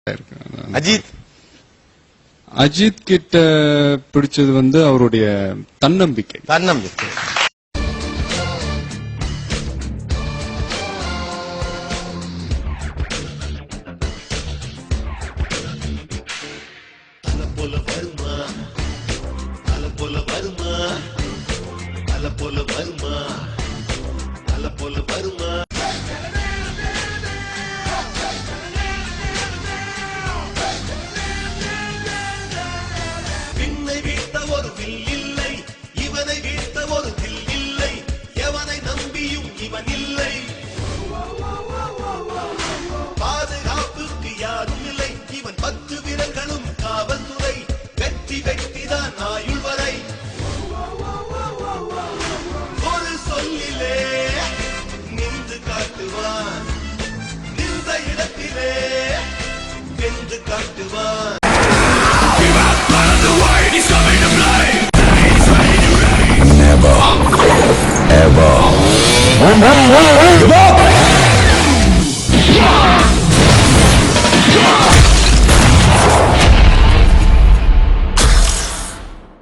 அஜித் அஜித் கிட்ட பிடிச்சது அவருடைய தன்னம்பிக்கை. பின்னை வீழ்த்த ஒரு வில் இல்லை, இவனை வீழ்த்த ஒரு வில் இல்லை, எவனை நம்பியும் இவன் இல்லை. பாதுகாப்புக்கு யாரும் இல்லை, இவன் 10 விரல்களும் காவல்துறை. வெற்றி வெற்றிதான் ஆயுள் வரை. ஒரு சொல்லிலே நின்று காட்டுவான், நின்ற இடத்திலே வென்று காட்டுவான். Never, ever.